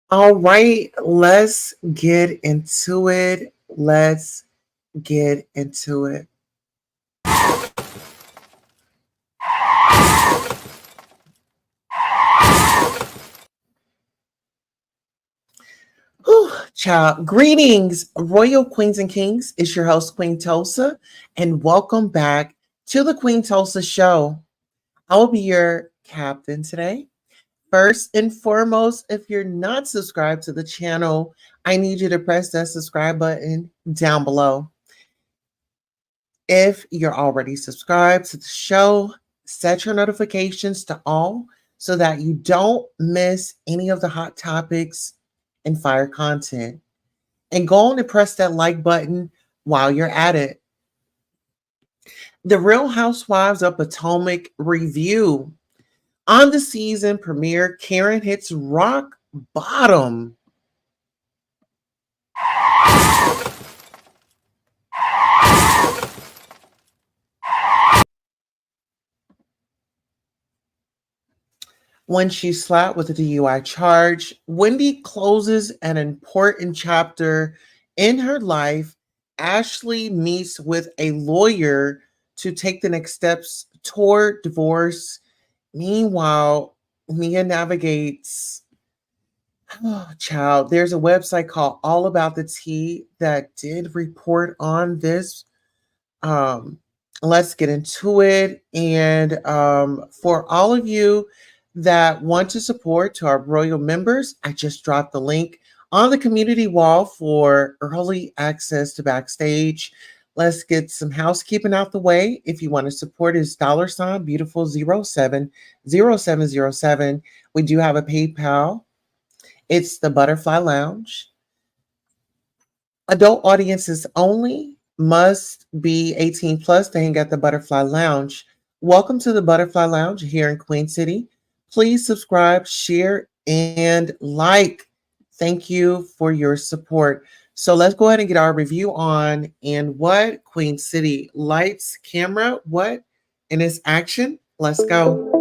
All right, let's get into it. Let's get into it. Whew, child. Greetings, royal queens and kings. It's your host, Queen Tulsa, and welcome back to the Queen Tulsa Show. I will be your captain today. First and foremost, if you're not subscribed to the channel, I need you to press that subscribe button down below. If you're already subscribed to the show, set your notifications to all so that you don't miss any of the hot topics and fire content. And go on and press that like button while you're at it. The Real Housewives of Potomac review. On the season premiere, Karen hits rock bottom. When she's slapped with a DUI charge, Wendy closes an important chapter in her life. Ashley meets with a lawyer to take the next steps toward divorce. Meanwhile, Mia navigates. Oh, child, there's a website called All About the Tea that did report on this. Let's get into it. And for all of you that want to support to our royal members, I just dropped the link on the community wall for early access to backstage. Let's get some housekeeping out the way. If you want to support, is $ beautiful 070707. We do have a PayPal. It's the Butterfly Lounge. Adult audiences only, must be 18 plus to hang at the Butterfly Lounge. Welcome to the Butterfly Lounge here in Queen City. Please subscribe, share, and like. Thank you for your support. So let's go ahead and get our review on. And what? Queen City. Lights, camera, what? And it's action. Let's go.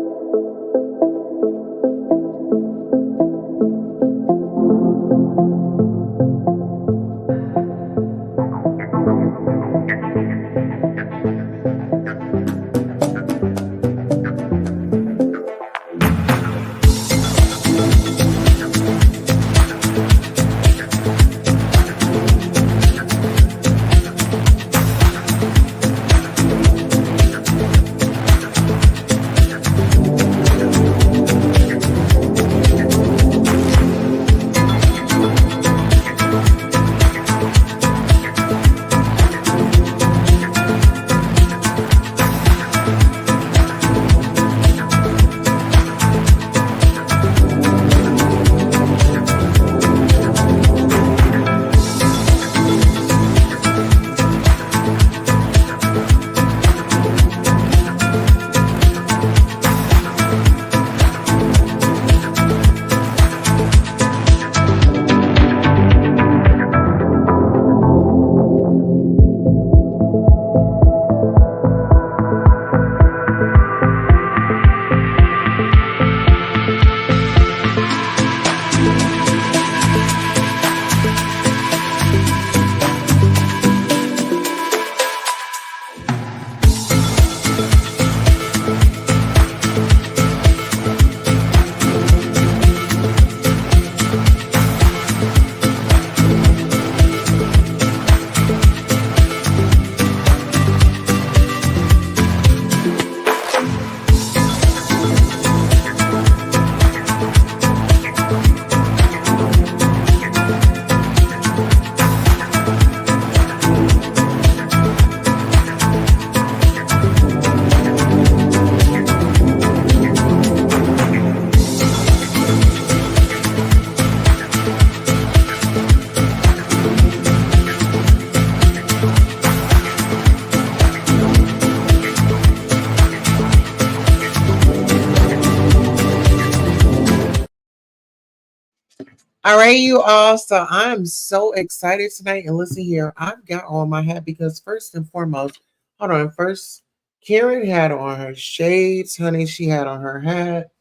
All right, you all. So I'm so excited tonight. And listen here, I've got on my hat because first and foremost, hold on. First, Karen had on her shades, honey. She had on her hat,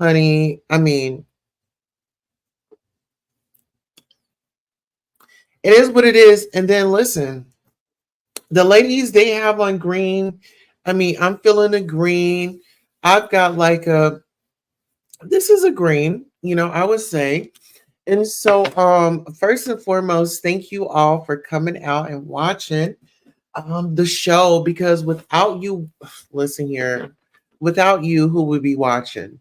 honey. I mean, it is what it is. And then listen, the ladies they have on green. I mean, I'm feeling the green. I've got like a. This is a green. I would say. And so, first and foremost, thank you all for coming out and watching the show because without you, listen here, without you, who would be watching?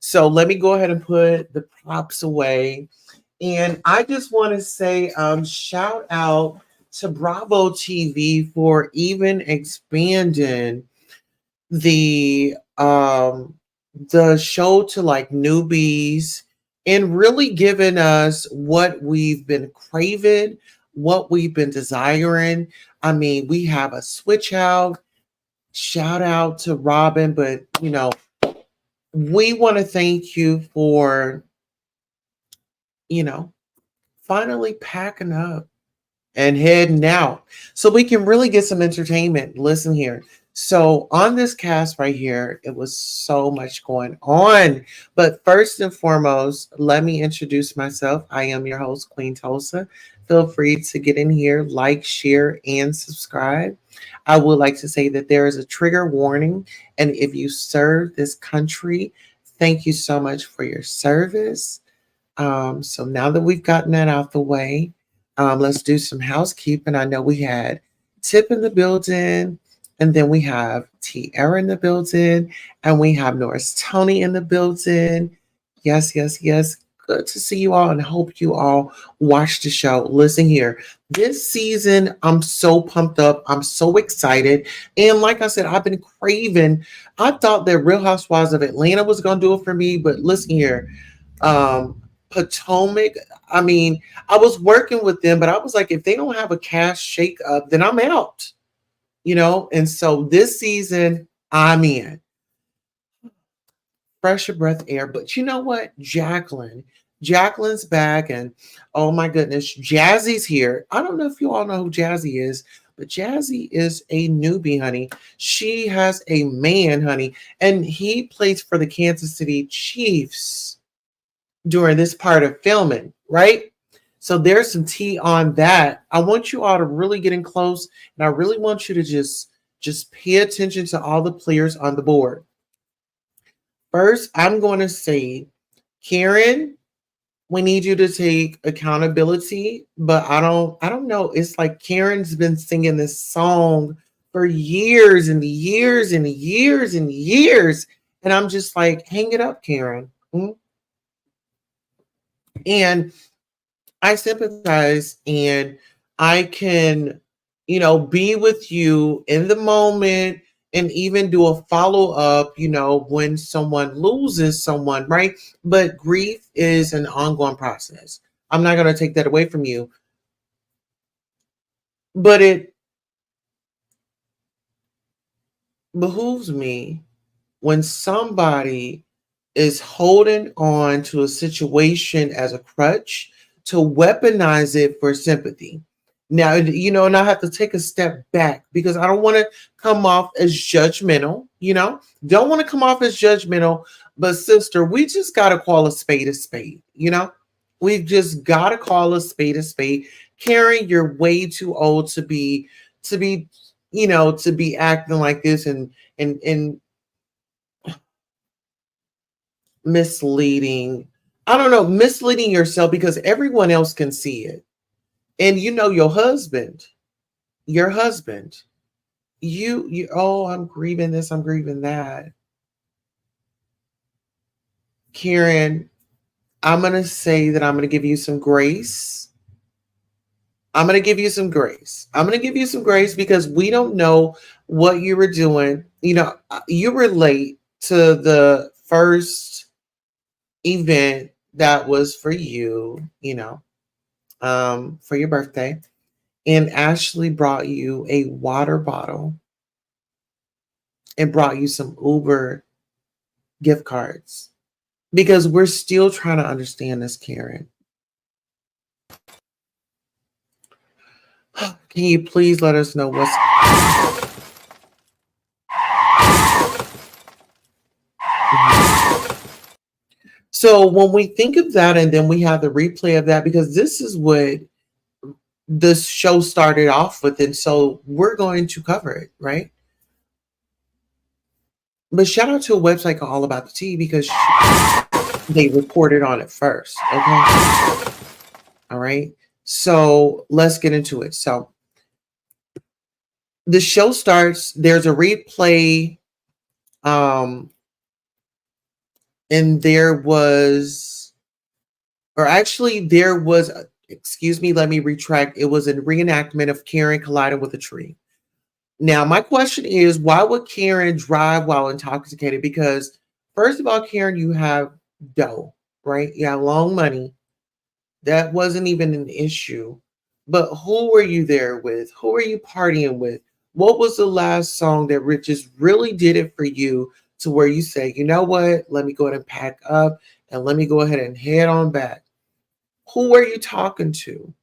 So let me go ahead and put the props away. And I just want to say, shout out to Bravo TV for even expanding the show to like newbies and really giving us what we've been craving, what we've been desiring. I mean, we have a switch out. Shout out to Robin, but we want to thank you for, you know, finally packing up and heading out so we can really get some entertainment. Listen here. So, on this cast right here, it was so much going on. But first and foremost, let me introduce myself. I am your host, Queen Tulsa. Feel free to get in here, like, share, and subscribe. I would like to say that there is a trigger warning. And if you serve this country, thank you so much for your service. So now that we've gotten that out the way, let's do some housekeeping. I know we had Tip in the building, and then we have Tierra in the building, and we have Norris Tony in the building. Yes, yes, yes. Good to see you all, and hope you all watch the show. Listen here, this season, I'm so pumped up. I'm so excited, and like I said, I've been craving. I thought that Real Housewives of Atlanta was going to do it for me, but listen here. Potomac. I mean, I was working with them, but I was like, if they don't have a cash shake up, then I'm out. And so this season, I'm in fresher breath air. But you know what? Jacqueline's back, and oh my goodness, Jazzy's here. I don't know if you all know who Jazzy is, but Jazzy is a newbie, honey. She has a man, honey, and he plays for the Kansas City Chiefs during this part of filming, right? So there's some tea on that. I want you all to really get in close, and I really want you to just pay attention to all the players on the board. First, I'm going to say, Karen, we need you to take accountability, but I don't know. It's like Karen's been singing this song for years and years and years and years, and I'm just like, hang it up, Karen. And I sympathize and I can, be with you in the moment and even do a follow up, when someone loses someone, right? But grief is an ongoing process. I'm not going to take that away from you, but it behooves me when somebody is holding on to a situation as a crutch to weaponize it for sympathy. Now, and I have to take a step back because I don't want to come off as judgmental. Don't want to come off as judgmental, but sister, we just got to call a spade a spade. We've just got to call a spade a spade. Karen, you're way too old to be acting like this and misleading. I don't know, misleading yourself because everyone else can see it. And your husband, oh, I'm grieving this, I'm grieving that. Karen, I'm going to say that I'm going to give you some grace. I'm going to give you some grace. I'm going to give you some grace because we don't know what you were doing. You were late to the first event that was for you, for your birthday. And Ashley brought you a water bottle and brought you some Uber gift cards because we're still trying to understand this, Karen. Can you please let us know what's Mhm. So when we think of that and then we have the replay of that, because this is what this show started off with, and so we're going to cover it, right? But shout out to a website called All About the Tea because they reported on it first. Okay. All right. So let's get into it. So the show starts, there's a replay, um, and there was, or actually, there was, excuse me, let me retract. It was a reenactment of Karen colliding with a tree. Now, my question is, why would Karen drive while intoxicated? Because, first of all, Karen, you have dough, right? You have long money. That wasn't even an issue. But who were you there with? Who were you partying with? What was the last song that just really did it for you to where you say, you know what? Let me go ahead and pack up and let me go ahead and head on back. Who are you talking to?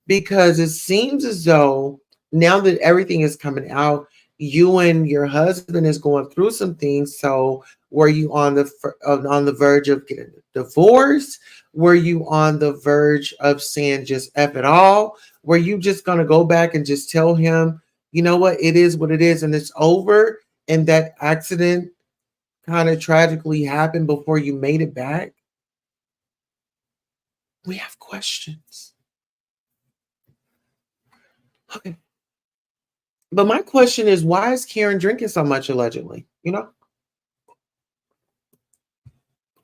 Because it seems as though now that everything is coming out, you and your husband is going through some things. So, were you on the verge of getting a divorce? Were you on the verge of saying just f it all? Were you just going to go back and just tell him, you know what it is, and it's over? And that accident kind of tragically happened before you made it back. We have questions. Okay. But my question is, why is Karen drinking so much allegedly?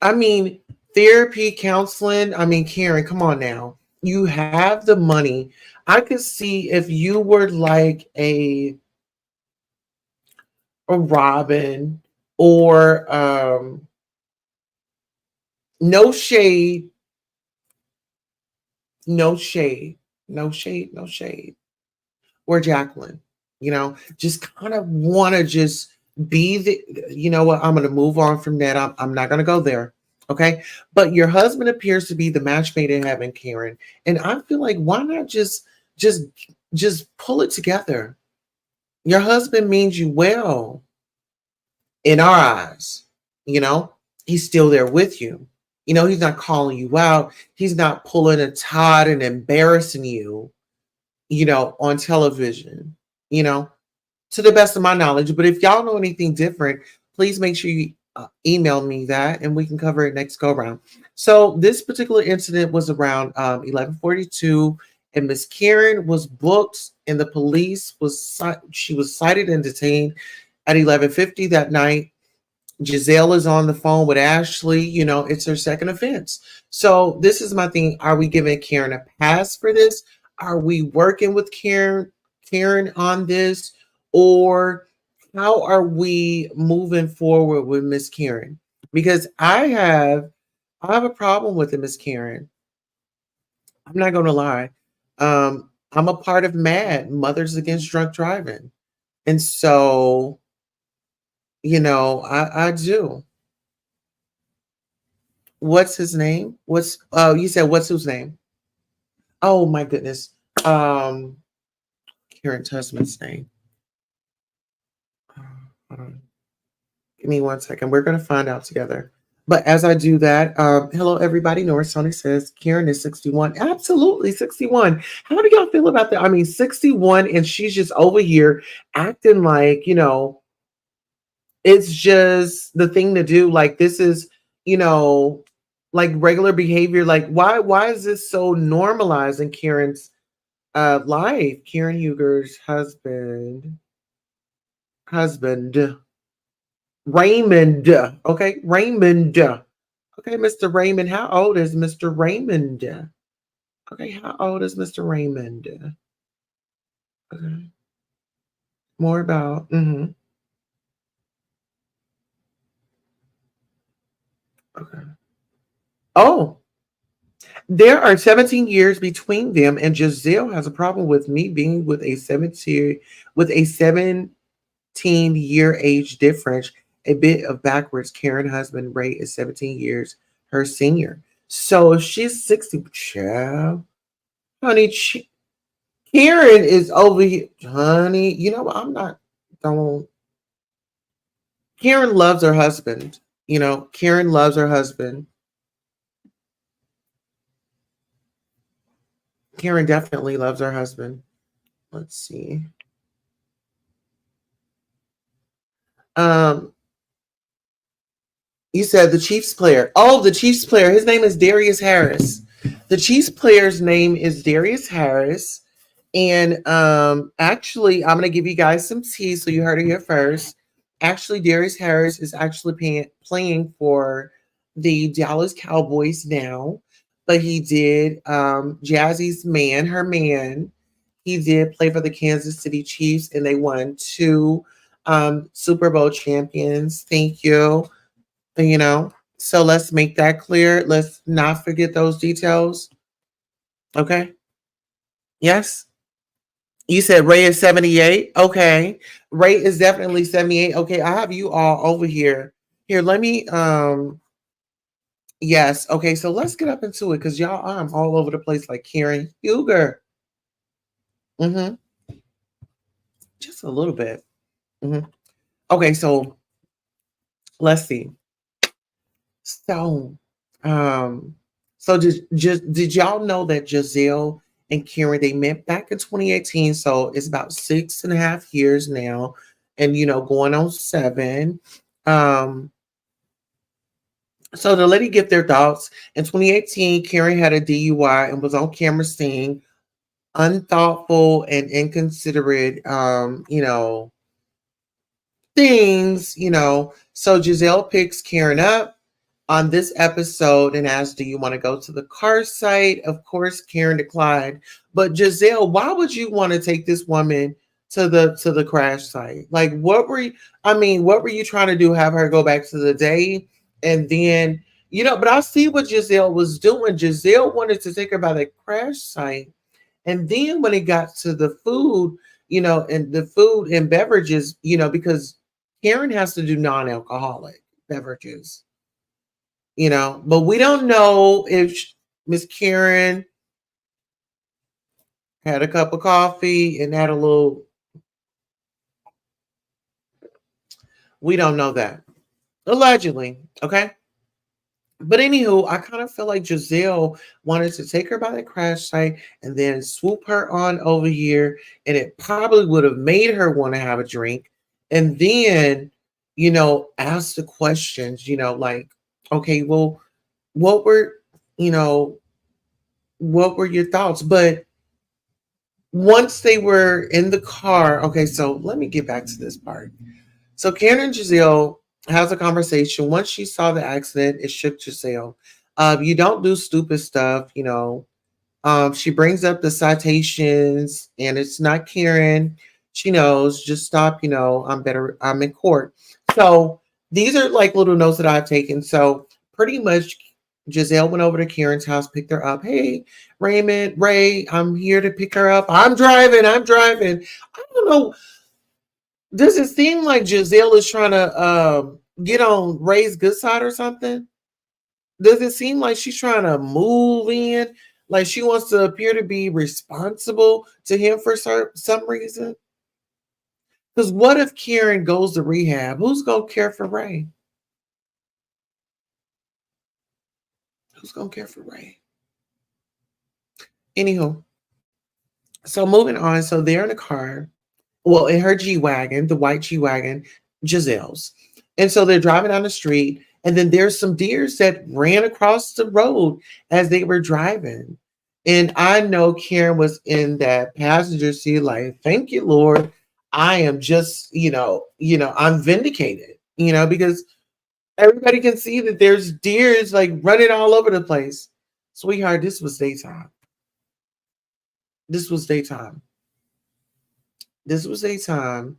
I mean, therapy, counseling. I mean, Karen, come on now. You have the money. I could see if you were like a Robin or no shade, no shade, no shade, no shade, or Jacqueline, just kind of want to just be you know what, I'm going to move on from that. I'm not going to go there. Okay. But your husband appears to be the match made in heaven, Karen. And I feel like, why not just, just pull it together? Your husband means you well in our eyes, you know, he's still there with you. He's not calling you out. He's not pulling a Todd and embarrassing you, on television, you know, to the best of my knowledge. But if y'all know anything different, please make sure you email me that and we can cover it next go round. So this particular incident was around 11:42, and Miss Karen was booked, and the police she was cited and detained at 11:50 that night. Giselle is on the phone with Ashley. It's her second offense. So this is my thing. Are we giving Karen a pass for this? Are we working with Karen on this? Or how are we moving forward with Miss Karen? Because I have a problem with it, Miss Karen. I'm not gonna lie. I'm a part of MAD, Mothers Against Drunk Driving. And so, I do. What's his name? You said what's whose name? Oh my goodness. Um Karen Tussman's name. Hold on. Give me 1 second. We're gonna find out together. But as I do that, hello everybody. Norris Tony says Karen is 61. Absolutely 61. How do y'all feel about that? I mean, 61, and she's just over here acting like, it's just the thing to do. Like, this is, you know, like regular behavior. Like, why is this so normalized in Karen's life? Karen Huger's husband, Raymond. Okay, Raymond. Okay, Mr. Raymond. How old is Mr. Raymond? Okay, how old is Mr. Raymond? Okay, more about. Okay. Oh, there are 17 years between them, and Giselle has a problem with me being with a 17-year age difference. A bit of backwards. Karen husband Ray is 17 years her senior. So if she's 60, child, honey, Karen is over here, honey. You know what? I'm not. Don't. Karen loves her husband. Karen loves her husband. Karen definitely loves her husband. Let's see. Um, you said the Chiefs player. Oh, the Chiefs player. His name is Darius Harris. The Chiefs player's name is Darius Harris. And actually, I'm going to give you guys some tea so you heard it here first. Actually, Darius Harris is actually playing for the Dallas Cowboys now, but he did Jazzy's man, her man. He did play for the Kansas City Chiefs, and they won two Super Bowl champions. Thank you. So let's make that clear. Let's not forget those details. Okay. Yes. You said Ray is 78. Okay. Ray is definitely 78. Okay, I have you all over here. Here, let me yes. Okay, so let's get up into it because y'all I'm all over the place like Karen Huger. Mm-hmm. Just a little bit. Mm-hmm. Okay, so let's see. So um just did y'all know that Giselle and Karen they met back in 2018? So it's about 6.5 years now, and going on 7. Um, so to let you get their thoughts, in 2018, Karen had a DUI and was on camera saying unthoughtful and inconsiderate things. So Giselle picks Karen up on this episode and asks, "Do you want to go to the car site?" Of course, Karen declined. But Giselle, why would you want to take this woman to the crash site? Like, what were you? I mean, what were you trying to do? Have her go back to the day, and then But I see what Giselle was doing. Giselle wanted to take her by the crash site, and then when it got to the food, and the food and beverages, because Karen has to do non-alcoholic beverages, but we don't know if Miss Karen had a cup of coffee and had a little, we don't know that. Allegedly, okay? But anywho, I kind of feel like Giselle wanted to take her by the crash site and then swoop her on over here, and it probably would have made her want to have a drink, and then, ask the questions, like, okay, well, what were, you know, what were your thoughts? But once they were in the car, okay, so let me get back to this part. So Karen and Giselle has a conversation. Once she saw the accident, it shook Giselle. You don't do stupid stuff. She brings up the citations, and it's not Karen. She knows. Just stop. I'm better. I'm in court. So these are like little notes that I've taken. So pretty much, Giselle went over to Karen's house, picked her up. Hey, Ray, I'm here to pick her up. I'm driving. I'm driving. I don't know. Does it seem like Giselle is trying to get on Ray's good side or something? Does it seem like she's trying to move in? Like she wants to appear to be responsible to him for some reason? Because what if Karen goes to rehab? Who's going to care for Ray? Who's going to care for Ray? Anywho, so moving on. So they're in a car. Well, in her G Wagon, the white G Wagon, Giselle's. And so they're driving down the street. And then there's some deers that ran across the road as they were driving. And I know Karen was in that passenger seat, like, thank you, Lord. I am just, I'm vindicated, because everybody can see that there's deers like running all over the place. Sweetheart, this was daytime. This was daytime. This was daytime.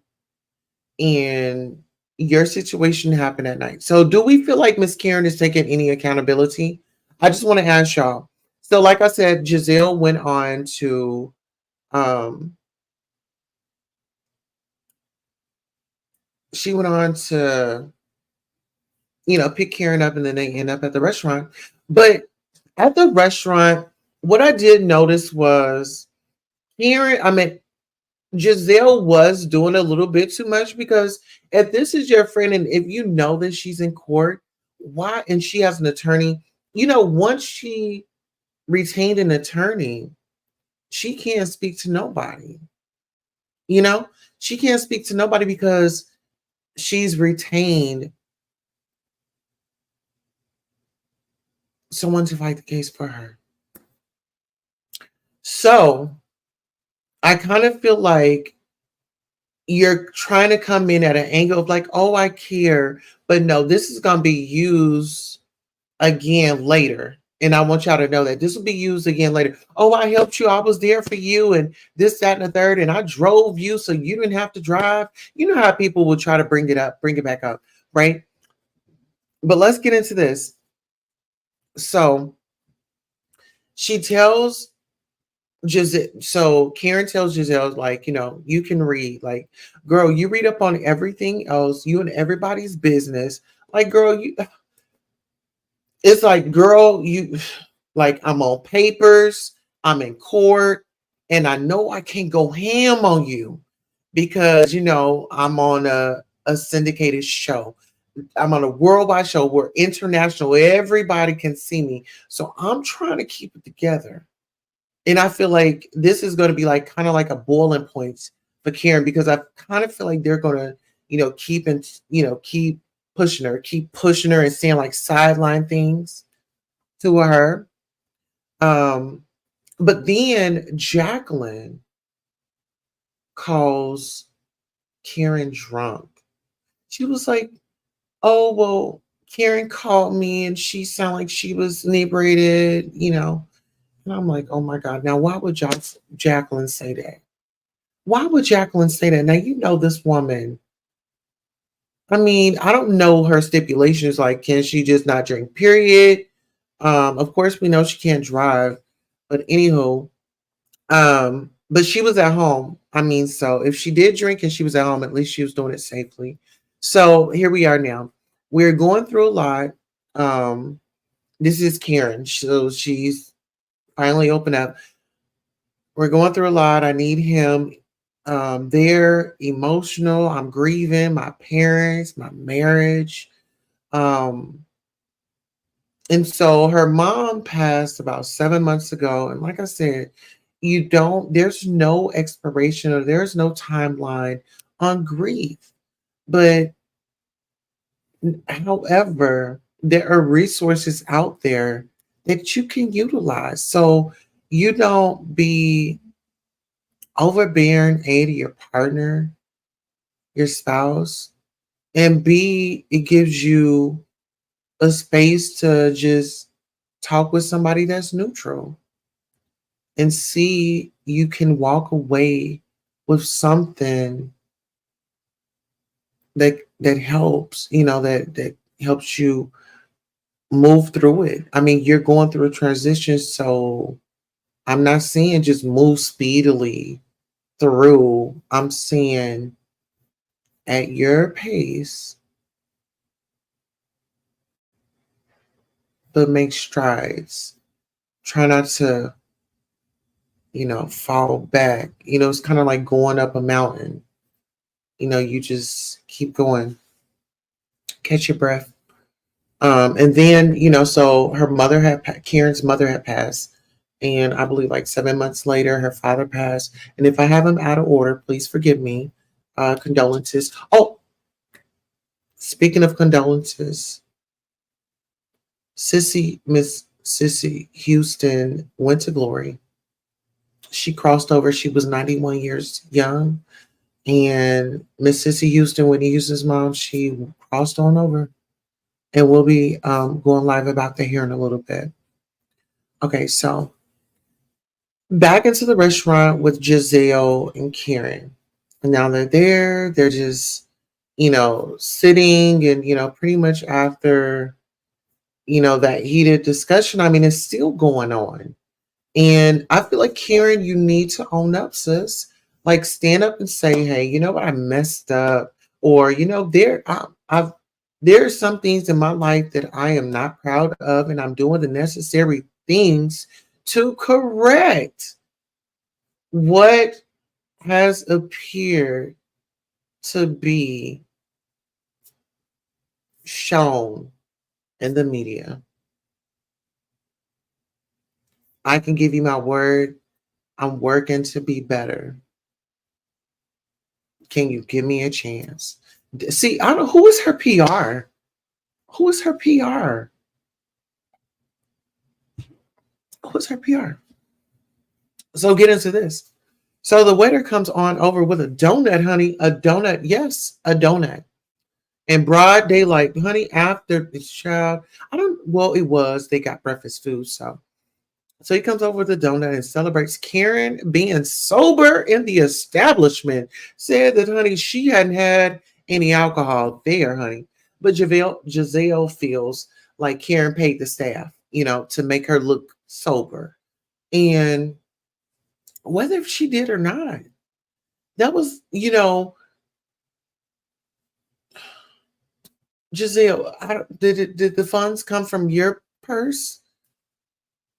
And your situation happened at night. So do we feel like Miss Karen is taking any accountability? I just want to ask y'all. So like I said, Giselle went on to um she went on to pick Karen up, and then they end up at the restaurant. But at the restaurant, what I did notice was Karen, I mean, Giselle was doing a little bit too much because if this is your friend and if you know that she's in court, why? And she has an attorney, once she retained an attorney, she can't speak to nobody. You know, she can't speak to nobody because she's retained someone to fight the case for her. So I kind of feel like you're trying to come in at an angle of like, oh, I care. But no, this is going to be used again later. And I want y'all to know that this will be used again later. Oh, I helped you. I was there for you, and this, that, and the third. And I drove you so you didn't have to drive. You know how people will try to bring it up, bring it back up, right? But let's get into this. So she tells Giselle, so Karen tells Giselle, like, you can read. Like, girl, you read up on everything else, you and everybody's business. Like, girl, it's like, girl, you, like, I'm on papers, I'm in court, and I know I can't go ham on you because, I'm on a syndicated show. I'm on a worldwide show. We're international. Everybody can see me. So I'm trying to keep it together. And I feel like this is going to be like kind of like a boiling point for Karen because I kind of feel like they're going to, keep keep pushing her and saying like sideline things to her. Um, but then Jacqueline calls Karen drunk. She was like, "Oh well, Karen called me and she sounded like she was inebriated." And I'm like, "Oh my God! Now why would Jacqueline say that? Why would Jacqueline say that? Now you know this woman. I mean, I don't know her stipulations. Like, can she just not drink? Period. Of course, we know she can't drive, but anywho, but she was at home. I mean, so if she did drink and she was at home, at least she was doing it safely. So here we are now. We're going through a lot. Um, this is Karen. So she's finally opened up. We're going through a lot. I need him there, emotional. I'm grieving my parents, my marriage. Um, and so her mom passed about 7 months ago. And like I said, there's no expiration or there's no timeline on grief. But however, there are resources out there that you can utilize. So you don't be overbearing, A, to your partner, your spouse, and B, it gives you a space to just talk with somebody that's neutral. And C, you can walk away with something that helps, that helps you move through it. I mean, you're going through a transition, so I'm not saying just move speedily through. I'm saying at your pace, but make strides. Try not to, fall back. It's kind of like going up a mountain. You just keep going, catch your breath. And then, so Karen's mother had passed. And I believe like 7 months later, her father passed. And if I have them out of order, please forgive me. Condolences. Oh, speaking of condolences, Miss Sissy Houston went to glory. She crossed over. She was 91 years young. And Miss Sissy Houston, Whitney Houston's mom, she crossed on over. And we'll be going live about that here in a little bit. Okay, so back into the restaurant with Giselle and Karen. And now they're there. They're just, sitting and, pretty much after, that heated discussion, I mean, it's still going on. And I feel like Karen, you need to own up, sis. Like stand up and say, "Hey, you know what? I messed up," or there are some things in my life that I am not proud of, and I'm doing the necessary things to correct what has appeared to be shown in the media, I can give you my word. I'm working to be better. Can you give me a chance? See, I don't. Who is her PR? Who is her PR? Who is her PR? So get into this. So the waiter comes on over with a donut, honey. A donut, yes, a donut. In broad daylight, honey. After the child, I don't. Well, it was. They got breakfast food, so he comes over with a donut and celebrates Karen being sober in the establishment. Said that, honey, she hadn't had any alcohol there, honey. But Giselle feels like Karen paid the staff, to make her look sober. And whether she did or not, that was, Giselle, did the funds come from your purse?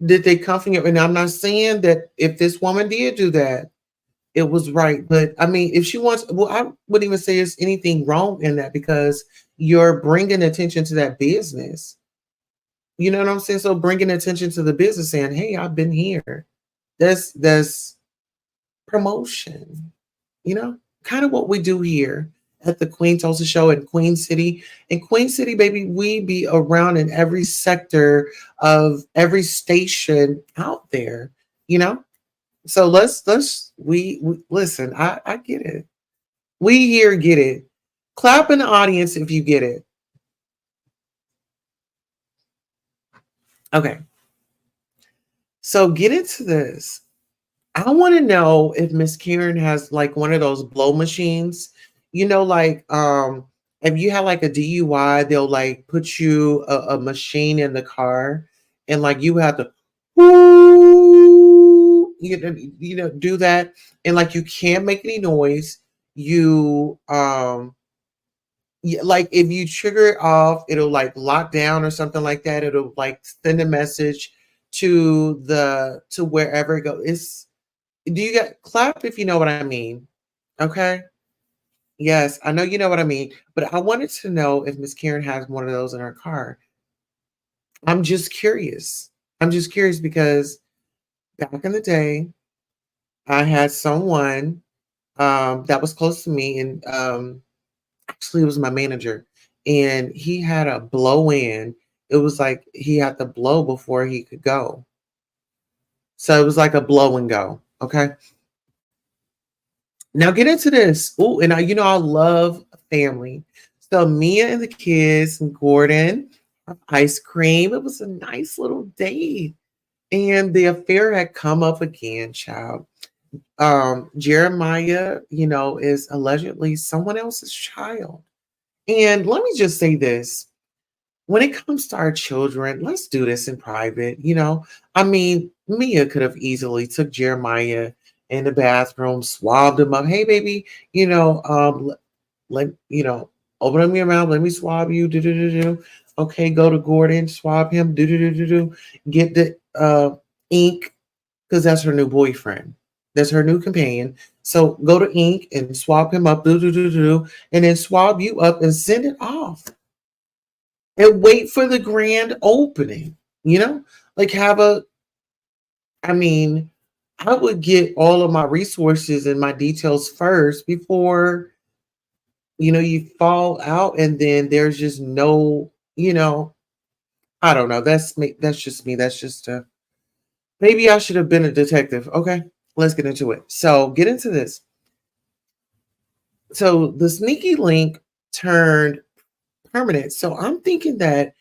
Did they come from your? And I'm not saying that if this woman did do that, it was right. But I mean, if she wants, well, I wouldn't even say there's anything wrong in that because you're bringing attention to that business. You know what I'm saying? So bringing attention to the business, saying, "Hey, I've been here." That's promotion. Kind of what we do here at the Queen Tulsa Show in Queen City. In Queen City, baby, we be around in every sector of every station out there. You know, so we listen. I get it. We here get it. Clap in the audience if you get it. Okay. So get into this. I want to know if Miss Karen has like one of those blow machines. Like if you have like a DUI, they'll like put you a machine in the car and like you have to whoo, do that. And like you can't make any noise. You yeah, like if you trigger it off, it'll like lock down or something like that. It'll like send a message to wherever it goes. Do you get clap if you know what I mean? Okay. Yes, I know you know what I mean. But I wanted to know if Miss Karen has one of those in her car. I'm just curious. I'm just curious because back in the day, I had someone that was close to me, and actually it was my manager, and he had a blow in. It was like he had to blow before he could go. So it was like a blow and go. Okay. Now get into this. Oh, and I love family. So Mia and the kids and Gordon have ice cream. It was a nice little date. And the affair had come up again, child. Jeremiah, is allegedly someone else's child. And let me just say this. When it comes to our children, let's do this in private. I mean, Mia could have easily took Jeremiah in the bathroom, swabbed him up. Hey, baby, let open up your mouth. Let me swab you. Do do do do. Okay, go to Gordon, swab him. Do do do do do. Get the ink because that's her new boyfriend. That's her new companion. So go to ink and swab him up. Do do do do do, and then swab you up and send it off and wait for the grand opening. Like have a, I mean, I would get all of my resources and my details first before, you fall out and then there's just no, I don't know. That's me. That's just me. That's just maybe I should have been a detective. Okay, let's get into it. So get into this. So the sneaky link turned permanent. So I'm thinking that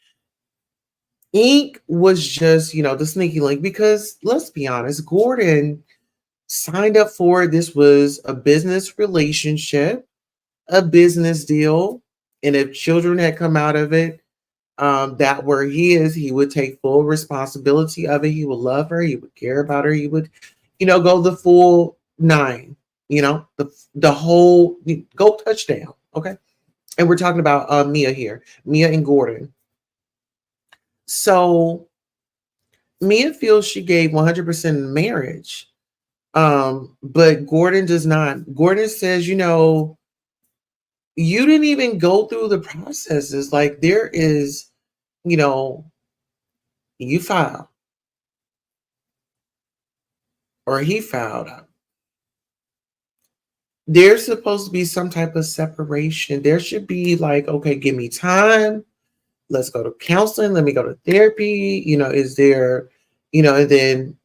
Ink was just, the sneaky link because let's be honest, Gordon signed up for it. This was a business relationship, a business deal. And if children had come out of it, that were his, he would take full responsibility of it. He would love her. He would care about her. He would, go the full nine, the whole go touchdown. Okay. And we're talking about Mia here, Mia and Gordon. So Mia feels she gave 100% in marriage, But Gordon does not. Gordon says, you didn't even go through the processes. Like there is, you know, you filed or he filed. There's supposed to be some type of separation. There should be like, okay, give me time. Let's go to counseling. Let me go to therapy. Is there, and then,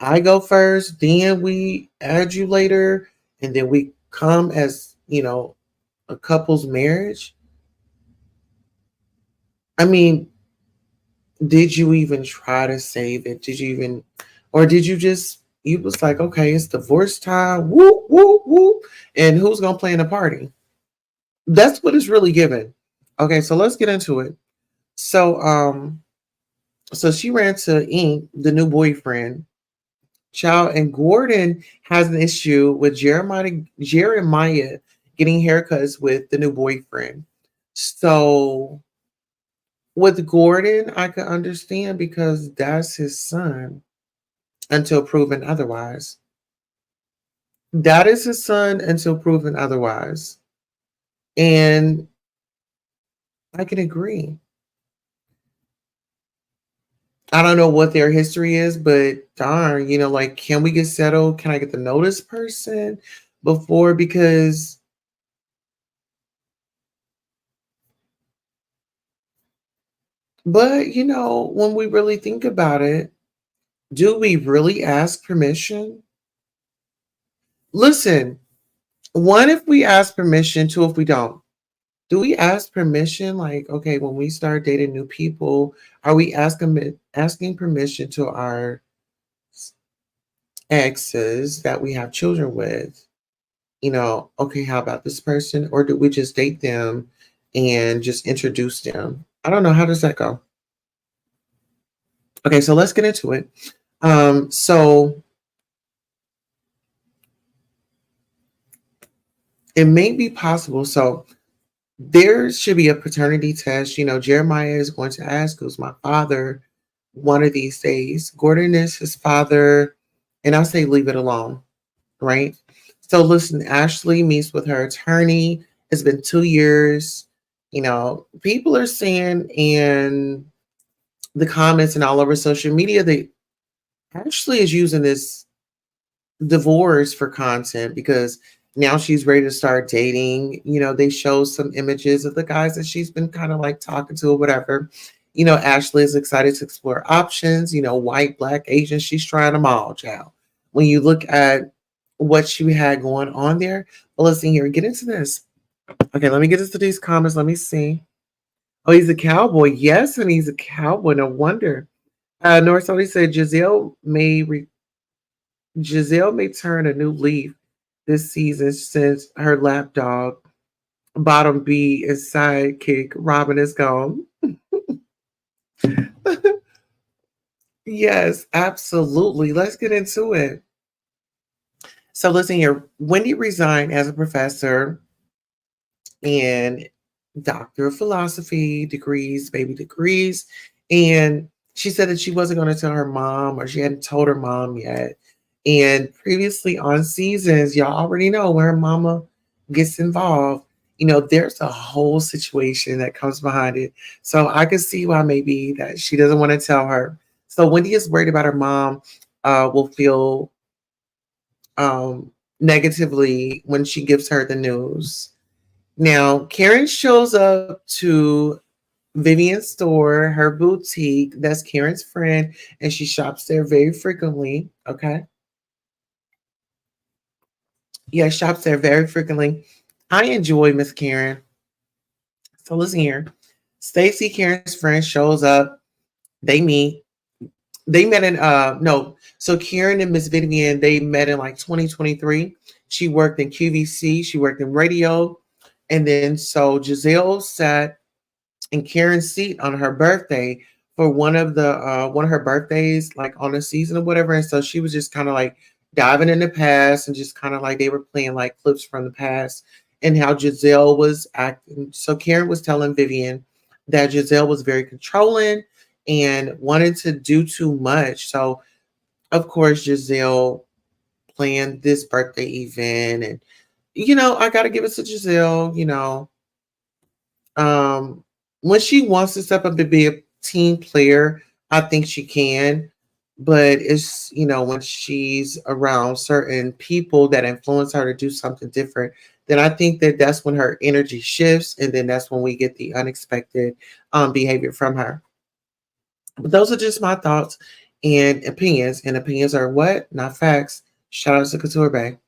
I go first, then we add you later, and then we come as, a couple's marriage. I mean, did you even try to save it? Did you even, or did you just, you was like, okay, it's divorce time, whoop, whoop, whoop, and who's gonna plan the party? That's what it's really given. Okay, so let's get into it. So, so she ran to Ink, the new boyfriend, child, and Gordon has an issue with Jeremiah getting haircuts with the new boyfriend. So with Gordon, I could understand because that's his son until proven otherwise. That is his son until proven otherwise. And I can agree. I don't know what their history is, but darn, like, can we get settled? Can I get the notice person before? Because, but, when we really think about it, do we really ask permission? Listen, one, if we ask permission, two, if we don't. Do we ask permission? Like, okay, when we start dating new people, are we asking permission to our exes that we have children with? Okay, how about this person? Or do we just date them and just introduce them? I don't know. How does that go? Okay, so let's get into it. So it may be possible. So there should be a paternity test. Jeremiah is going to ask, who's my father one of these days? Gordon is his father. And I say leave it alone, right? So listen, Ashley meets with her attorney. It's been 2 years. People are saying in the comments and all over social media that Ashley is using this divorce for content because now she's ready to start dating. They show some images of the guys that she's been kind of like talking to or whatever. Ashley is excited to explore options, white, black, Asian. She's trying them all, child. When you look at what she had going on there, well, listen here, get into this. Okay, let me get into these comments. Let me see. Oh, he's a cowboy. Yes, and he's a cowboy. No wonder. North Saudi said Giselle may turn a new leaf this season since her lapdog, Bottom B, and sidekick Robin is gone. Yes, absolutely. Let's get into it. So listen here. Wendy resigned as a professor and doctor of philosophy degrees, baby degrees. And she said that she wasn't going to tell her mom or she hadn't told her mom yet. And previously on seasons, y'all already know when her mama gets involved, there's a whole situation that comes behind it. So I can see why maybe that she doesn't want to tell her. So Wendy is worried about her mom will feel negatively when she gives her the news. Now, Karen shows up to Vivian's store, her boutique. That's Karen's friend, and she shops there very frequently. Okay. Yeah, shops there very frequently. I enjoy Miss Karen. So listen here. Stacy, Karen's friend, shows up. They meet. They met in no. So Karen and Miss Vivian, they met in like 2023. She worked in QVC, she worked in radio. And then so Giselle sat in Karen's seat on her birthday for one of her birthdays, like on a season or whatever. And so she was just kind of like diving in the past and just kind of like they were playing like clips from the past and how Giselle was acting. So Karen was telling Vivian that Giselle was very controlling and wanted to do too much. So of course Giselle plan this birthday event. And, I got to give it to Giselle, um, when she wants to step up to be a team player, I think she can. But it's, when she's around certain people that influence her to do something different, then I think that that's when her energy shifts. And then that's when we get the unexpected behavior from her. But those are just my thoughts and opinions. And opinions are what? Not facts. Shout out to Couture Bay.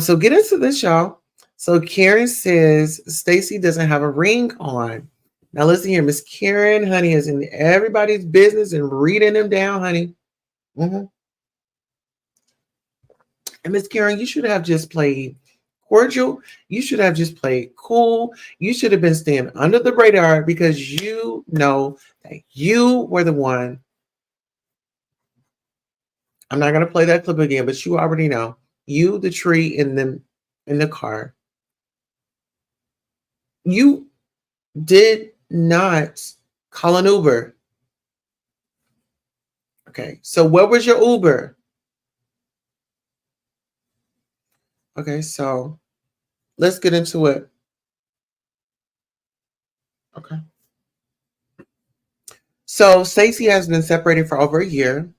So get into this, y'all. So Karen says Stacy doesn't have a ring on. Now listen here, Miss Karen, honey, is in everybody's business and reading them down, honey. hmm And Miss Karen, you should have just played cordial. You should have just played cool. You should have been staying under the radar because you know that you were the one. I'm not gonna play that clip again, but you already know. You, the tree in the car. You did not call an Uber. Okay, so what was your Uber? Okay, so let's get into it. Okay. So Stacey has been separated for over a year.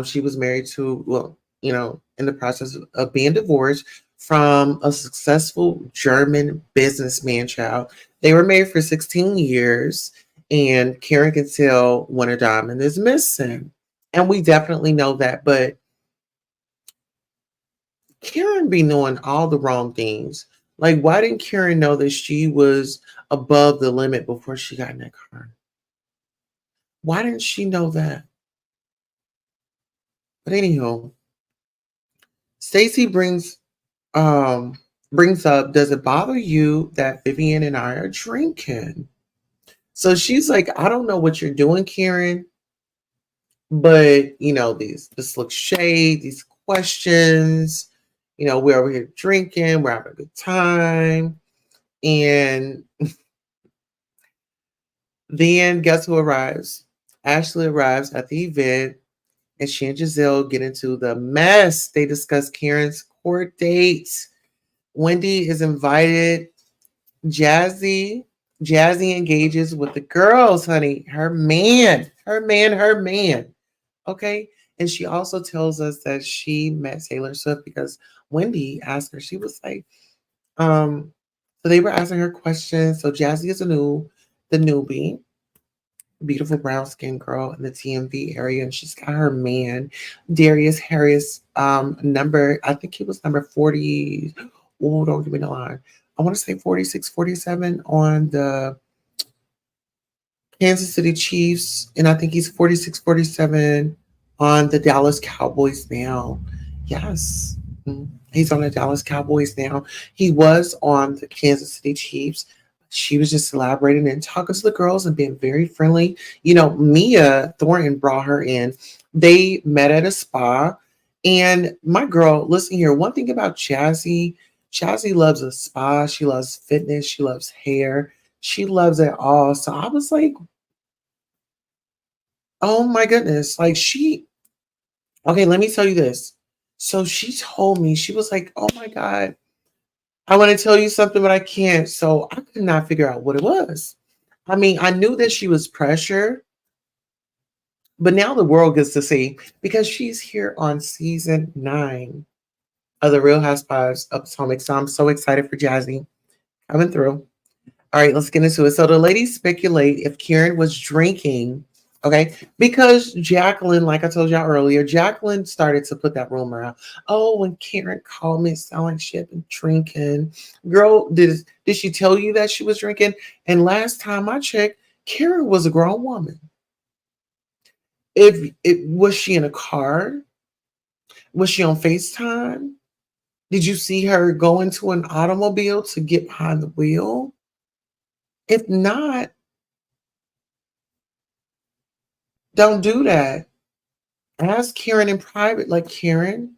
She was married to, well, in the process of being divorced from a successful German businessman child. They were married for 16 years, and Karen can tell when a diamond is missing. And we definitely know that, but Karen be knowing all the wrong things. Like, why didn't Karen know that she was above the limit before she got in that car? Why didn't she know that? But anyhow, Stacy brings up, does it bother you that Vivian and I are drinking? So she's like, I don't know what you're doing, Karen, but this looks shade, these questions, we're over here drinking, we're having a good time. And then guess who arrives? Ashley arrives at the event, and she and Giselle get into the mess. They discuss Karen's court dates. Wendy is invited. Jazzy, Jazzy engages with the girls, honey. Her man. Okay. And she also tells us that she met Taylor Swift because Wendy asked her, she was like, so they were asking her questions. So Jazzy is the newbie, beautiful brown skinned girl in the TMV area, and she's got her man, Darius Harris, number, I think he was number 40. Oh, don't give me the line. I want to say 46, 47 on the Kansas City Chiefs, and I think he's 46, 47 on the Dallas Cowboys now. Yes. He's on the Dallas Cowboys now. He was on the Kansas City Chiefs. She was just elaborating and talking to the girls and being very friendly. Mia Thornton brought her in. They met at a spa. And my girl, listen here, one thing about Jazzy loves a spa. She loves fitness. She loves hair. She loves it all. So I was like, oh my goodness. Okay, let me tell you this. So she told me, she was like, oh my God, I want to tell you something, but I can't. So I could not figure out what it was. I mean, I knew that she was pressured, but now the world gets to see because she's here on season 9 of the Real Housewives of Potomac. So I'm so excited for Jazzy coming through. All right, let's get into it. So the ladies speculate if Karen was drinking, okay? Because Jacqueline, like I told y'all earlier, Jacqueline started to put that rumor out. Oh, when Karen called me, it sounded like she had been drinking. Girl, did she tell you that she was drinking? And last time I checked, Karen was a grown woman. If it was she in a car? Was she on FaceTime? Did you see her go into an automobile to get behind the wheel? If not, don't do that. Ask Karen in private, like, Karen,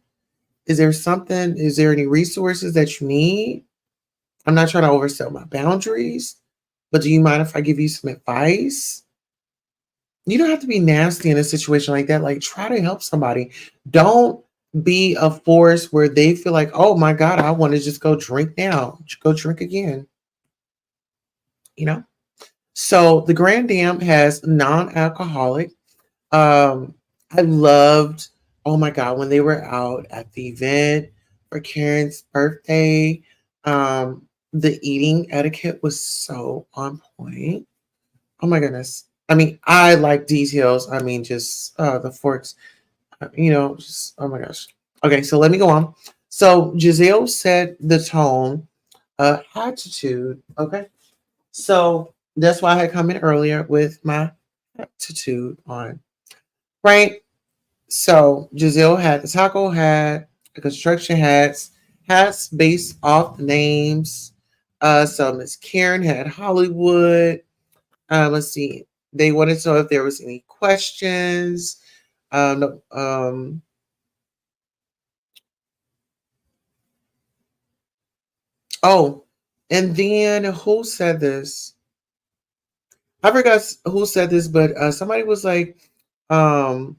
is there any resources that you need? I'm not trying to overstep my boundaries, but do you mind if I give you some advice? You don't have to be nasty in a situation like that. Like, try to help somebody. Don't be a force where they feel like, oh my God, I want to just go drink now, go drink again, you know? So the Grand Dam has non-alcoholic. Um, I loved, oh my God, when they were out at the event for Karen's birthday. The eating etiquette was so on point. Oh my goodness. I mean, I like details. I mean, just the forks, just oh my gosh. Okay, so let me go on. So Giselle set the tone, attitude. Okay, so that's why I had come in earlier with my attitude on, right? So Giselle had the taco hat, the construction hats based off the names. So Miss Karen had Hollywood. Let's see. They wanted to know if there was any questions. No, oh, and then who said this? I forgot who said this, but somebody was like, um,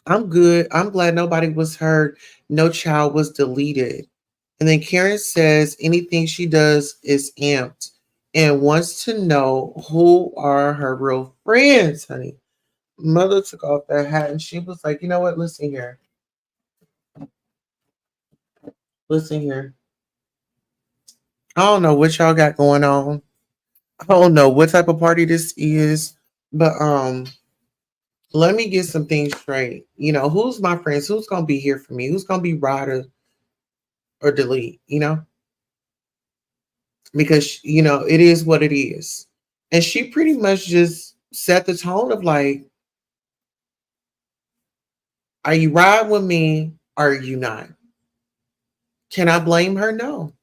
I'm good. I'm glad nobody was hurt. No child was deleted. And then Karen says anything she does is amped and wants to know who are her real friends, honey. Mother took off that hat and she was like, you know what? Listen here. Listen here. I don't know what y'all got going on. I don't know what type of party this is, but let me get some things straight. Who's my friends? Who's gonna be here for me? Who's gonna be ride or delete? Because it is what it is. And she pretty much just set the tone of like, are you riding with me or are you not? Can I blame her? No.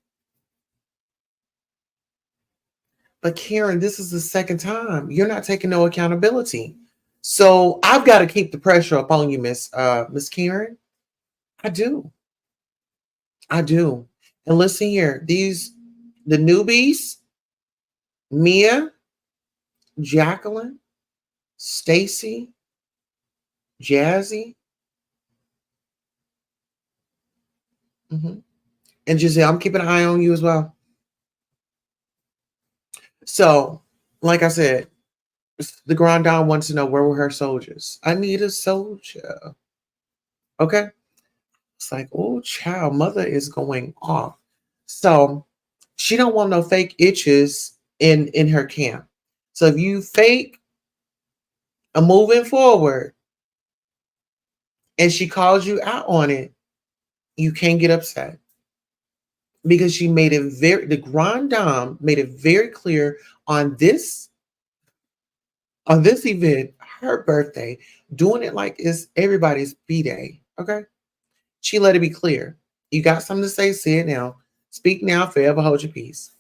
But Karen, this is the second time. You're not taking no accountability. So I've got to keep the pressure up on you, Miss Karen. I do. I do. And listen here, the newbies, Mia, Jacqueline, Stacy, Jazzy, mhm, and Giselle. I'm keeping an eye on you as well. So, like I said, the Grand Dame wants to know where were her soldiers. I need a soldier. Okay. It's like, oh, child, mother is going off. So she don't want no fake itches in her camp. So if you fake a moving forward and she calls you out on it, you can't get upset because she made it the Grand Dame made it very clear on this event, her birthday, doing it like it's everybody's B day. Okay. She let it be clear. You got something to say it now. Speak now, forever hold your peace.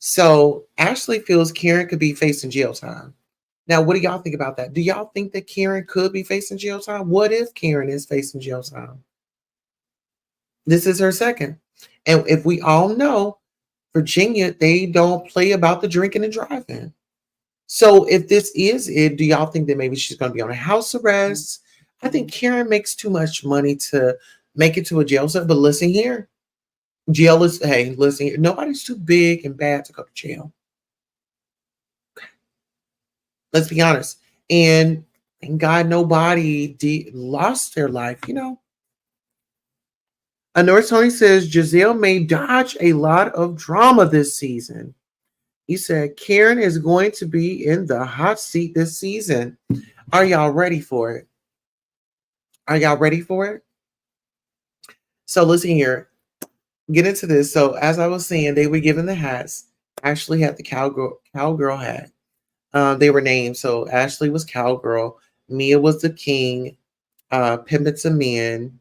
So Ashley feels Karen could be facing jail time. Now, what do y'all think about that? Do y'all think that Karen could be facing jail time? What if Karen is facing jail time? This is her second. And if we all know, Virginia, they don't play about the drinking and driving. So if this is it, do y'all think that maybe she's going to be on a house arrest? I think Karen makes too much money to make it to a jail cell. But listen here, jail is, hey, listen here, nobody's too big and bad to go to jail. Let's be honest. And thank God nobody lost their life. Honor Tony says Giselle may dodge a lot of drama this season. He said Karen is going to be in the hot seat this season. Are y'all ready for it? Are y'all ready for it? So listen here. Get into this. So as I was saying, they were given the hats. Ashley had the cowgirl hat. They were named. So Ashley was cowgirl. Mia was the king. Pimpin' Men.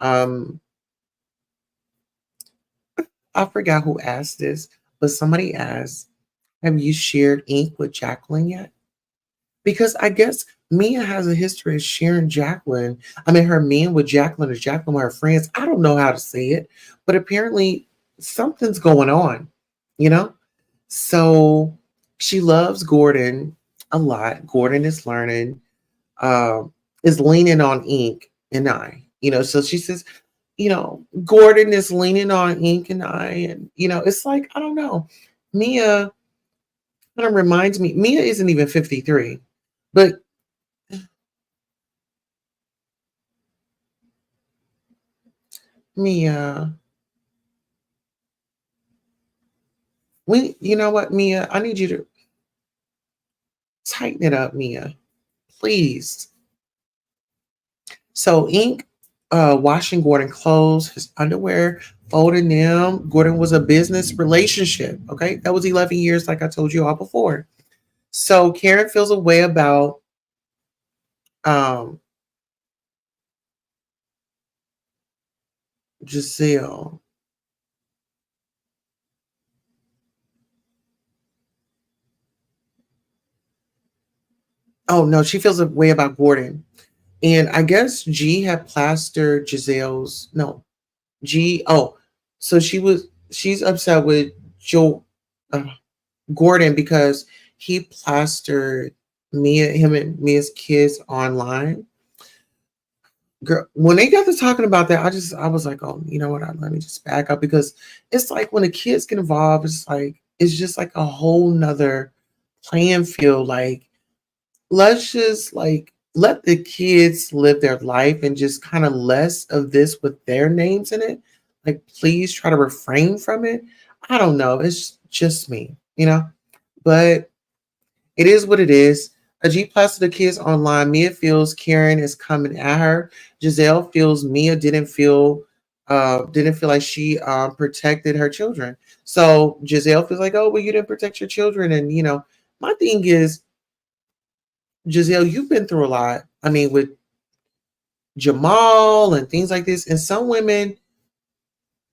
Um, I forgot who asked this, but somebody asked, have you shared ink with Jacqueline yet? Because I guess Mia has a history of sharing Jacqueline. I mean, her men with Jacqueline or Jacqueline with her friends. I don't know how to say it, but apparently something's going on, you know? So she loves Gordon a lot. Gordon is learning, is leaning on ink and I. So she says, Gordon is leaning on Ink and I, and it's like, I don't know. Mia kind of reminds me, Mia isn't even 53, but Mia, you know what, Mia, I need you to tighten it up, Mia, please. So Ink washing Gordon clothes, his underwear, folding them. Gordon was a business relationship. Okay. That was 11 years, like I told you all before. So Karen feels a way about um Giselle. Oh no, she feels a way about Gordon. And I guess G had plastered Giselle's no, G so she's upset with Joe uh, Gordon because he plastered him and Mia's kids online. Girl, when they got to talking about that, I was like, oh, you know what? Let me just back up because it's like when the kids get involved, it's just like a whole nother playing field. Like, let's just like let the kids live their life and just kind of less of this with their names in it. Like, please try to refrain from it. I don't know. It's just me. But it is what it is. Ajit plastered the kids online. Mia feels Karen is coming at her. Giselle feels Mia didn't feel like she protected her children. So Giselle feels like, oh, well, you didn't protect your children. And my thing is, Giselle, you've been through a lot. I mean, with Jamal and things like this. And some women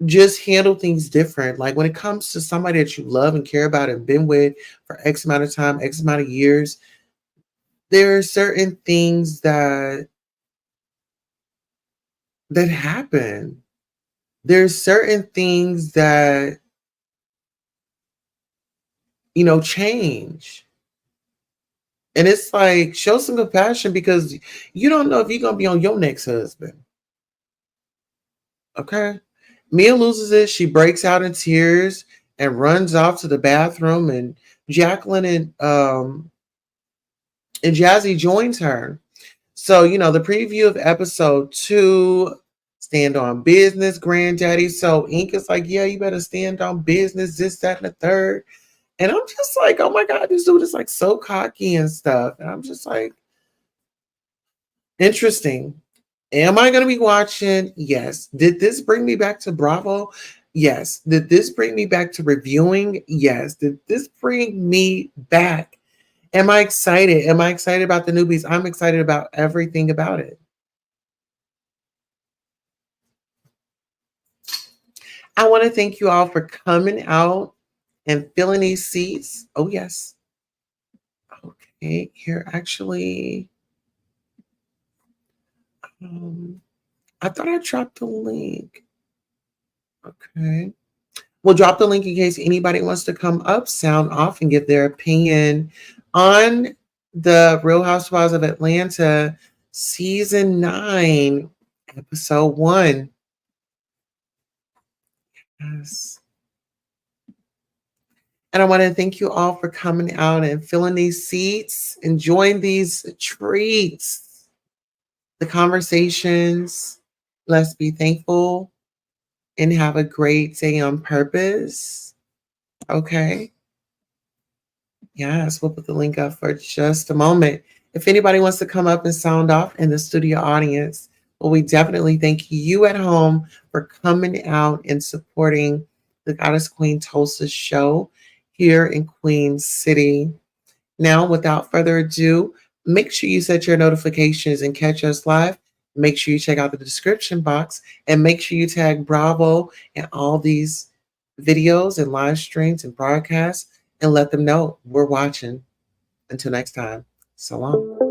just handle things different. Like when it comes to somebody that you love and care about and been with for X amount of time, X amount of years, there are certain things that happen. There's certain things that change. And it's like show some compassion because you don't know if you're gonna be on your next husband. Okay. Mia loses it. She breaks out in tears and runs off to the bathroom, and Jacqueline and Jazzy joins her. So, the preview of episode 2, stand on business, granddaddy. So Ink is like, yeah, you better stand on business, this, that, and the third. And I'm just like, oh my God, this dude is like so cocky and stuff. And I'm just like, interesting. Am I going to be watching? Yes. Did this bring me back to Bravo? Yes. Did this bring me back to reviewing? Yes. Did this bring me back? Am I excited? Am I excited about the newbies? I'm excited about everything about it. I want to thank you all for coming out and filling these seats. Oh, yes. Okay. Here, actually, I thought I dropped the link. Okay. We'll drop the link in case anybody wants to come up, sound off, and give their opinion on the Real Housewives of Atlanta season 9, episode 1. Yes. And I want to thank you all for coming out and filling these seats, enjoying these treats, the conversations. Let's be thankful and have a great day on purpose. Okay. Yes, we'll put the link up for just a moment. If anybody wants to come up and sound off in the studio audience, well, we definitely thank you at home for coming out and supporting the Goddess Queen Tulsa show here in Queen City. Now, without further ado, make sure you set your notifications and catch us live. Make sure you check out the description box and make sure you tag Bravo and all these videos and live streams and broadcasts and let them know we're watching. Until next time, so long.